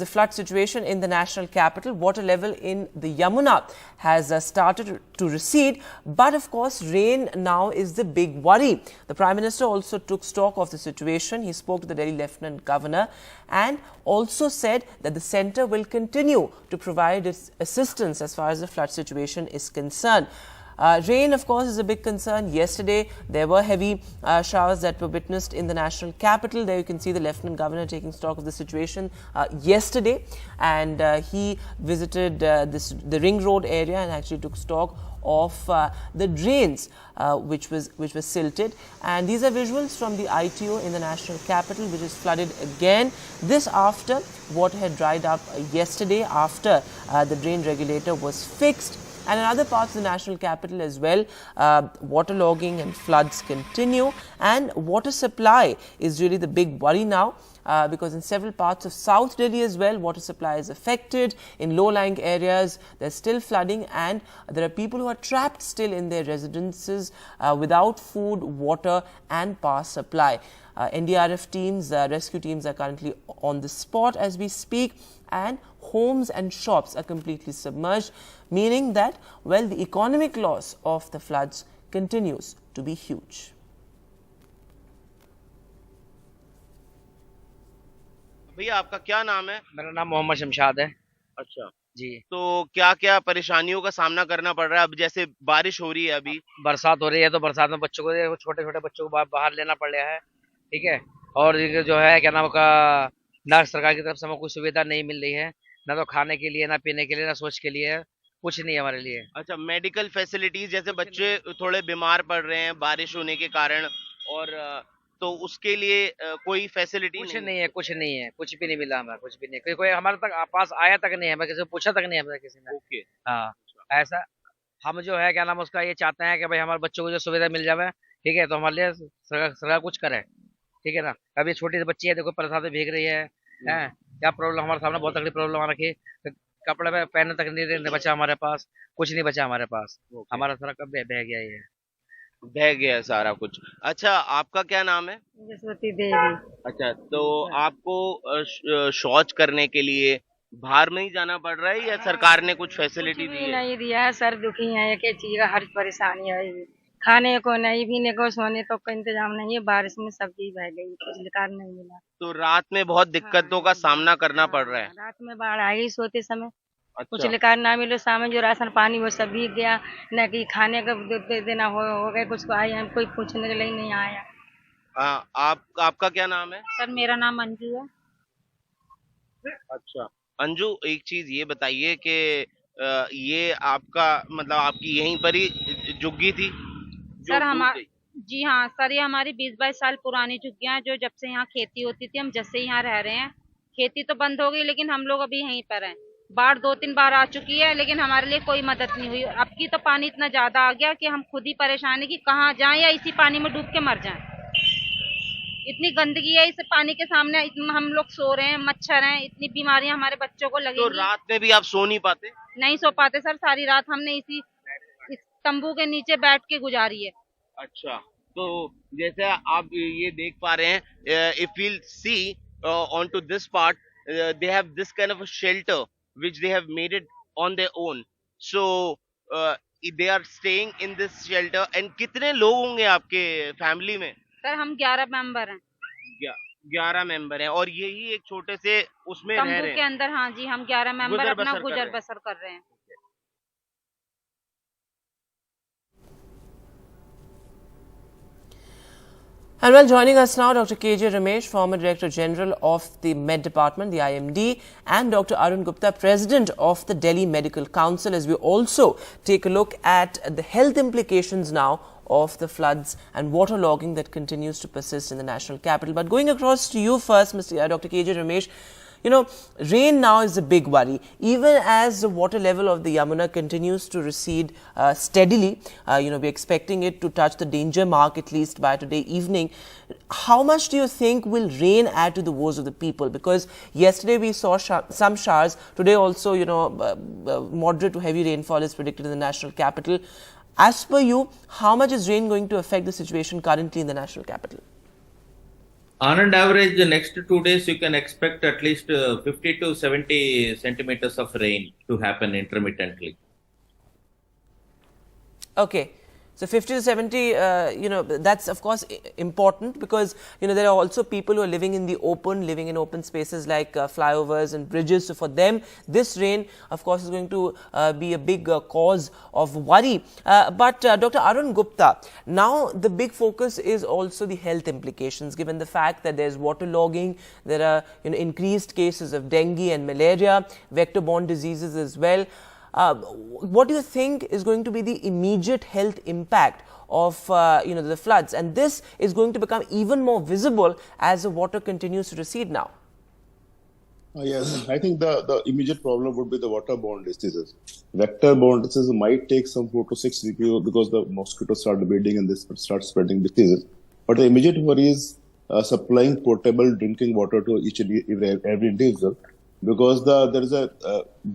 the flood situation in the national capital. Water level in the Yamuna has started to recede, but of course rain now is the big worry. The Prime Minister also took stock of the situation. He spoke to the Delhi Lieutenant Governor and also said that the centre will continue to provide its assistance as far as the flood situation is concerned. Rain, of course, is a big concern. Yesterday, there were heavy showers that were witnessed in the national capital. There you can see the Lieutenant Governor taking stock of the situation yesterday, and he visited the Ring Road area and actually took stock of the drains which was silted. And these are visuals from the ITO in the national capital, which is flooded again. This after water had dried up yesterday after the drain regulator was fixed. And in other parts of the national capital as well, waterlogging and floods continue, and water supply is really the big worry now. Because in several parts of South Delhi as well, water supply is affected. In low-lying areas, there's still flooding, and there are people who are trapped still in their residences without food, water and power supply. NDRF teams, rescue teams are currently on the spot as we speak, and homes and shops are completely submerged, meaning that, well, the economic loss of the floods continues to be huge. भैया आपका क्या नाम है? मेरा नाम मोहम्मद शमशाद है। अच्छा जी। तो क्या क्या परेशानियों का सामना करना पड़ रहा है? अब जैसे बारिश हो रही है, अभी बरसात हो रही है, तो बरसात में बच्चों को, छोटे छोटे बच्चों को बाहर लेना पड़ रहा है, ठीक है। और ये जो है क्या नाम का, ना सरकार की तरफ से हमें कोई सुविधा नहीं मिल रही है, ना तो खाने के लिए, ना पीने के लिए, ना सोच के लिए, कुछ नहीं है हमारे लिए। अच्छा, मेडिकल फैसिलिटीज, जैसे बच्चे थोड़े बीमार पड़ रहे हैं बारिश होने के कारण, और तो उसके लिए कोई फैसिलिटी कुछ नहीं है, कुछ नहीं है, कुछ भी नहीं मिला हमें, कुछ भी नहीं। कोई हमारे तक पास आया तक नहीं है, हमें किसी को पूछा तक नहीं है, हमें किसी ने। ओके, हाँ, ऐसा हम जो है क्या नाम उसका ये चाहते हैं कि भाई हमारे बच्चों को जो सुविधा मिल जाए, ठीक है, तो हमारे लिए सरकार कुछ करे, ठीक है ना। अभी छोटी सी बच्ची है, देखो बरसात में भीग रही है, क्या प्रॉब्लम हमारे सामने, बहुत तकलीफ प्रॉब्लम आ रखी है। कपड़े में पहनने तक नहीं बचा हमारे पास, कुछ नहीं बचा हमारे पास। हमारा सारा कब बह गया, ये बह गया सारा कुछ। अच्छा, आपका क्या नाम है? जसवती देवी। अच्छा, तो आपको शौच करने के लिए बाहर में ही जाना पड़ रहा है, या सरकार ने कुछ फैसिलिटी दी है? नहीं दिया है, सर दुखी है, एक चीज का हर परेशानी है, खाने को नहीं, पीने को, सोने तो का इंतजाम नहीं है, बारिश में सब चीज बह गई, कुछ लिकार नहीं मिला। तो रात में बहुत दिक्कतों का सामना करना पड़ रहा है। रात में बाढ़ आई सोते समय। अच्छा। कुछ लिकार ना मिले, सामने जो राशन पानी वो सब भीग गया, न कि खाने का देना हो गए, कुछ को आए हम कोई पूछने के लिए नहीं आया। आपका क्या नाम है? सर मेरा नाम अंजू है। अच्छा अंजू, एक चीज ये बताइए कि ये आपका मतलब आपकी यहीं पर ही झुग्गी थी? सर जी हाँ सर, ये हमारी 20-22 साल पुरानी झुग्गियां हैं, जो जब से यहाँ खेती होती थी, हम जब से यहाँ रह रहे हैं। खेती तो बंद हो गई, लेकिन हम लोग अभी यहीं पर हैं। बाढ़ 2-3 बार आ चुकी है, लेकिन हमारे लिए कोई मदद नहीं हुई। अब की तो पानी इतना ज्यादा आ गया कि हम खुद ही परेशान है कि कहाँ जाएं या इसी पानी में डूब के मर जाएं। इतनी गंदगी है इस पानी के सामने, इतना हम लोग सो रहे हैं, मच्छर हैं, इतनी बीमारियां हमारे बच्चों को लगेंगी। तो रात में भी आप सो नहीं पाते? नहीं सो पाते सर, सारी रात हमने इस तंबू के नीचे बैठ के गुजारी है। अच्छा, तो जैसे आप ये देख पा रहे हैं, if we'll see onto this part, they have this kind of a shelter which they have made it on their own, so they are staying in this shelter. And कितने लोग होंगे आपके फैमिली में? सर हम 11 member हैं। 11 member हैं, और यही एक छोटे से उसमें रह रहे हैं? तंबू के अंदर, हाँ जी, हम 11 मेंबर अपना गुजर बसर कर रहे हैं। And well, joining us now, Dr. K.J. Ramesh, former Director General of the Med Department, the IMD, and Dr. Arun Gupta, President of the Delhi Medical Council, as we also take a look at the health implications now of the floods and waterlogging that continues to persist in the national capital. But going across to you first, Dr. K.J. Ramesh, you know, rain now is a big worry. Even as the water level of the Yamuna continues to recede steadily, we're expecting it to touch the danger mark at least by today evening. How much do you think will rain add to the woes of the people? Because yesterday we saw some showers. Today also, moderate to heavy rainfall is predicted in the national capital. As per you, how much is rain going to affect the situation currently in the national capital? On an average, the next 2 days you can expect at least 50 to 70 centimeters of rain to happen intermittently. Okay. So 50 to 70, that's of course important because, there are also people who are living in the open, living in open spaces like flyovers and bridges. So for them, this rain, of course, is going to be a big cause of worry. But Dr. Arun Gupta, now the big focus is also the health implications, given the fact that there's waterlogging, there are increased cases of dengue and malaria, vector-borne diseases as well. What do you think is going to be the immediate health impact of the floods? And this is going to become even more visible as the water continues to recede now. Yes, I think the immediate problem would be the waterborne diseases. Vector-borne diseases might take some 4 to 6 weeks because the mosquitoes start breeding and they start spreading diseases. But the immediate worry is supplying potable drinking water to each and every individual, because there is a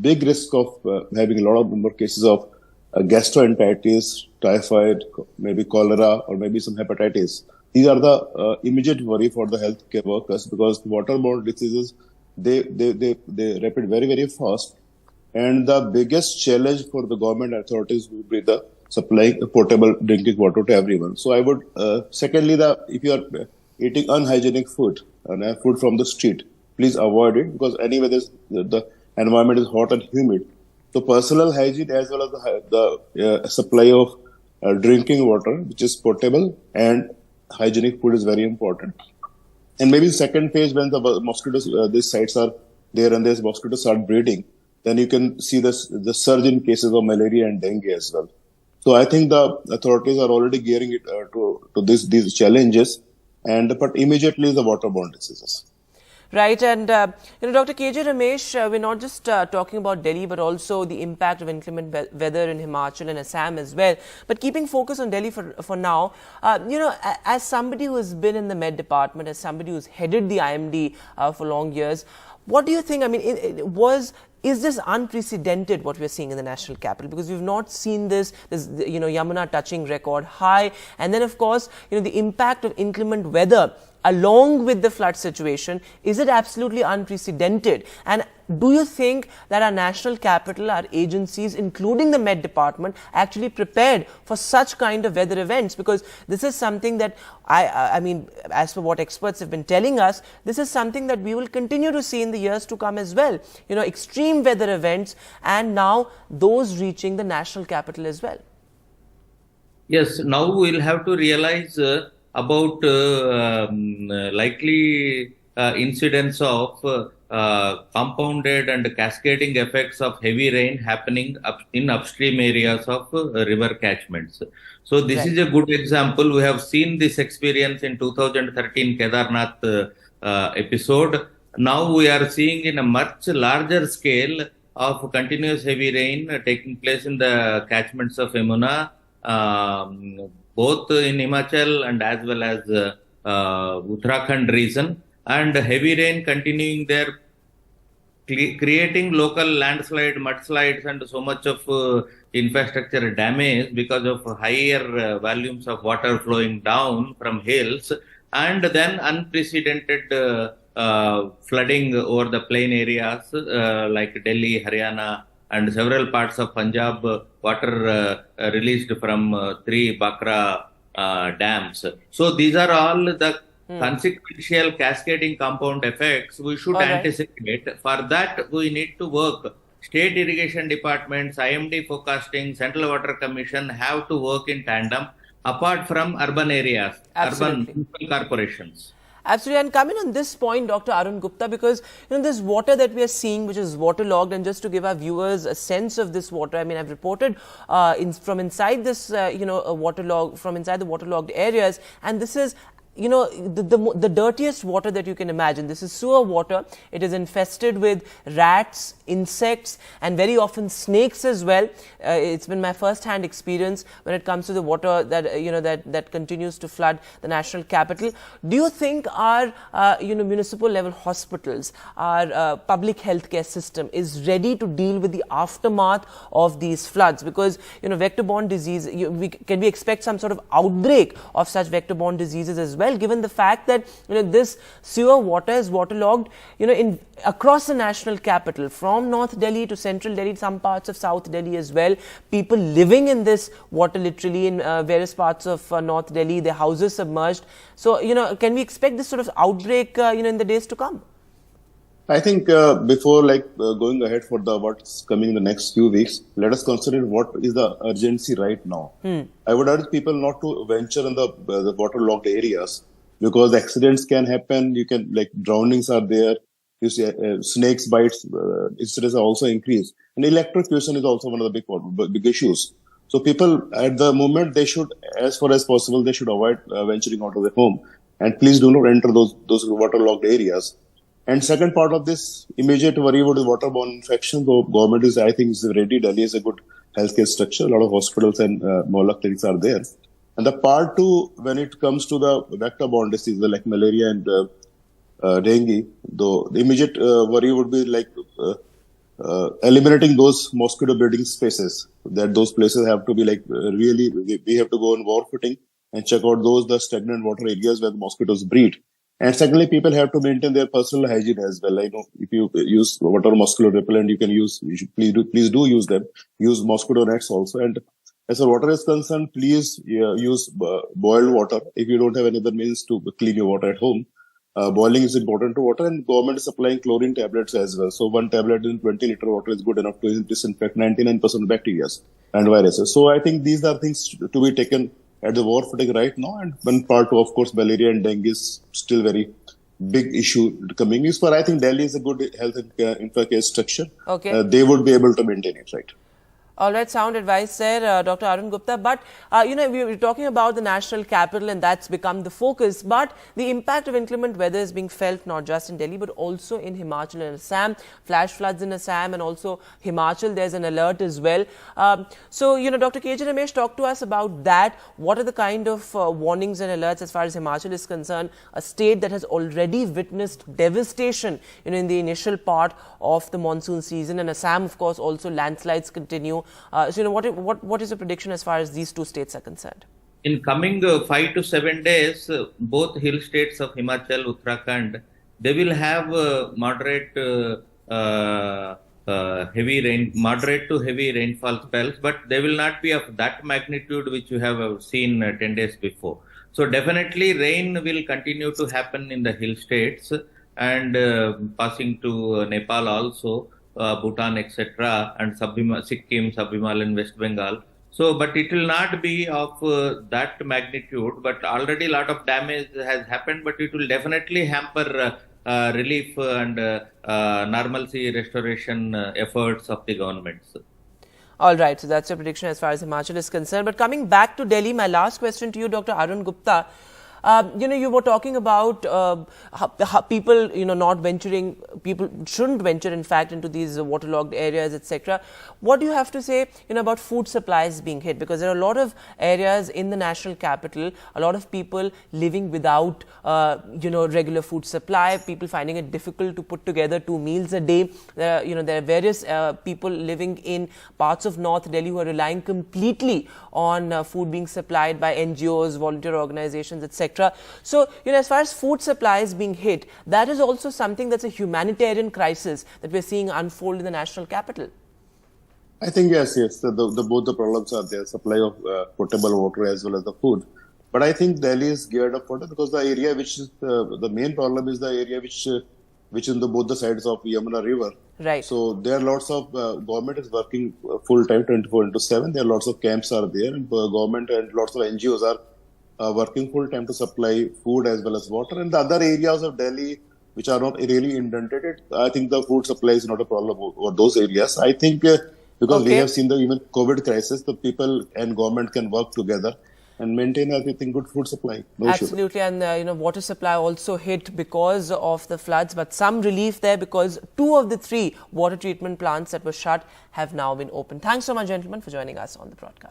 big risk of having a lot of number of cases of gastroenteritis, typhoid, maybe cholera, or maybe some hepatitis. These are the immediate worry for the healthcare workers, because waterborne diseases, they rapid very, very fast. And the biggest challenge for the government authorities would be the supplying potable drinking water to everyone. So I would, secondly, if you are eating unhygienic food and food from the street, please avoid it, because anyway the environment is hot and humid. So personal hygiene as well as the supply of drinking water, which is potable, and hygienic food is very important. And maybe second phase, when the mosquitoes, these sites are there and these mosquitoes start breeding, then you can see the surge in cases of malaria and dengue as well. So I think the authorities are already gearing it to these challenges, but immediately the waterborne diseases. Right, and Dr. KJ Ramesh, we're not just talking about Delhi, but also the impact of inclement weather in Himachal and Assam as well. But keeping focus on Delhi for now, as somebody who has been in the Met Department, as somebody who's headed the IMD for long years, what do you think? I mean, is this unprecedented what we're seeing in the national capital? Because we've not seen this, Yamuna touching record high, and then of course, the impact of inclement weather along with the flood situation. Is it absolutely unprecedented? And do you think that our national capital, our agencies, including the Met Department, actually prepared for such kind of weather events? Because this is something that, I mean, as per what experts have been telling us, this is something that we will continue to see in the years to come as well. Extreme weather events, and now those reaching the national capital as well. Yes, now we'll have to realize about likely incidents of compounded and cascading effects of heavy rain happening in upstream areas of river catchments. So this is a good example. We have seen this experience in 2013 Kedarnath episode. Now we are seeing in a much larger scale of continuous heavy rain taking place in the catchments of Yamuna, both in Himachal and as well as Uttarakhand region, and heavy rain continuing there, creating local landslide, mudslides, and so much of infrastructure damage because of higher volumes of water flowing down from hills, and then unprecedented flooding over the plain areas like Delhi, Haryana, and several parts of Punjab, water released from 3 Bakra dams. So these are all the consequential cascading compound effects we should anticipate. For that, we need to work. State irrigation departments, IMD forecasting, Central Water Commission have to work in tandem apart from urban areas, urban corporations. Absolutely, and coming on this point, Dr. Arun Gupta, because this water that we are seeing, which is waterlogged, and just to give our viewers a sense of this water, I mean, I've reported from inside this, from inside the waterlogged areas, and this is the dirtiest water that you can imagine. This is sewer water. It is infested with rats, insects, and very often snakes as well. It's been my first-hand experience when it comes to the water that that continues to flood the national capital. Do you think our municipal level hospitals, our public healthcare system is ready to deal with the aftermath of these floods? Because vector-borne disease, can we expect some sort of outbreak of such vector-borne diseases as well? well, given the fact that this sewer water is waterlogged in across the national capital, from North Delhi to Central Delhi, some parts of South Delhi as well. People living in this water literally in various parts of North Delhi, their houses submerged. So can we expect this sort of outbreak in the days to come? I think before going ahead for what's coming in the next few weeks, let us consider what is the urgency right now. I would urge people not to venture in the waterlogged areas, because accidents can happen. You can drownings are there. You see, snakes bites incidents are also increased, and electrocution is also one of the big issues. So people at the moment, they should, as far as possible, they should avoid venturing out of their home, and please do not enter those waterlogged areas. And second part of this immediate worry about the waterborne infection, though government is, I think, is ready. Delhi is a good healthcare structure. A lot of hospitals and mohalla clinics are there. And the part two, when it comes to the vector-borne diseases like malaria and dengue, though the immediate worry would be eliminating those mosquito breeding spaces. That those places have to be really, we have to go on war footing and check out the stagnant water areas where the mosquitoes breed. And secondly, people have to maintain their personal hygiene as well. I know if you use water mosquito repellent, you should please do use them. Use mosquito nets also. And as far as water is concerned, please use boiled water. If you don't have any other means to clean your water at home, boiling is important to water, and government is supplying chlorine tablets as well. So one tablet in 20-liter water is good enough to disinfect 99% of bacteria and viruses. So I think these are things to be taken at the war footing right now. And one part of course, malaria and dengue is still very big issue coming. But I think Delhi is a good health infrastructure structure. Okay. They would be able to maintain it, right? All right, sound advice there, Dr. Arun Gupta. But, we were talking about the national capital, and that's become the focus. But the impact of inclement weather is being felt not just in Delhi, but also in Himachal and Assam. Flash floods in Assam and also Himachal, there's an alert as well. So, Dr. KJ Ramesh, talk to us about that. What are the kind of warnings and alerts as far as Himachal is concerned, a state that has already witnessed devastation, in the initial part of the monsoon season, and Assam, of course, also landslides continue. So, what is your prediction as far as these two states are concerned? In coming 5 to 7 days, both hill states of Himachal, Uttarakhand, they will have moderate to heavy rainfall spells, but they will not be of that magnitude which you have seen 10 days before. So definitely rain will continue to happen in the hill states, and passing to Nepal also. Bhutan, etc., and Sikkim, Sub-Himalayan, West Bengal. So, but it will not be of that magnitude, but already a lot of damage has happened, but it will definitely hamper relief and normalcy restoration efforts of the governments. All right, so that's your prediction as far as Himachal is concerned. But coming back to Delhi, my last question to you, Dr. Arun Gupta. You were talking about how people, not venturing, people shouldn't venture, in fact, into these waterlogged areas, etc. What do you have to say, about food supplies being hit? Because there are a lot of areas in the national capital, a lot of people living without, regular food supply, people finding it difficult to put together 2 meals a day. There are various people living in parts of North Delhi who are relying completely on food being supplied by NGOs, volunteer organizations, etc. So, as far as food supplies being hit, that is also something that's a humanitarian crisis that we're seeing unfold in the national capital. I think yes. Both the problems are there: supply of potable water as well as the food. But I think Delhi is geared up for that, because the area which is the main problem is the area which is on both the sides of Yamuna River. Right. So there are lots of government is working full time, 24/7. There are lots of camps are there, and government and lots of NGOs are working full time to supply food as well as water. And the other areas of Delhi which are not really inundated, I think the food supply is not a problem over those areas. I think because we have seen the even COVID crisis, the people and government can work together and maintain, I think, good food supply. No Absolutely, issue. And water supply also hit because of the floods, but some relief there because 2 of the 3 water treatment plants that were shut have now been opened. Thanks so much, gentlemen, for joining us on the broadcast.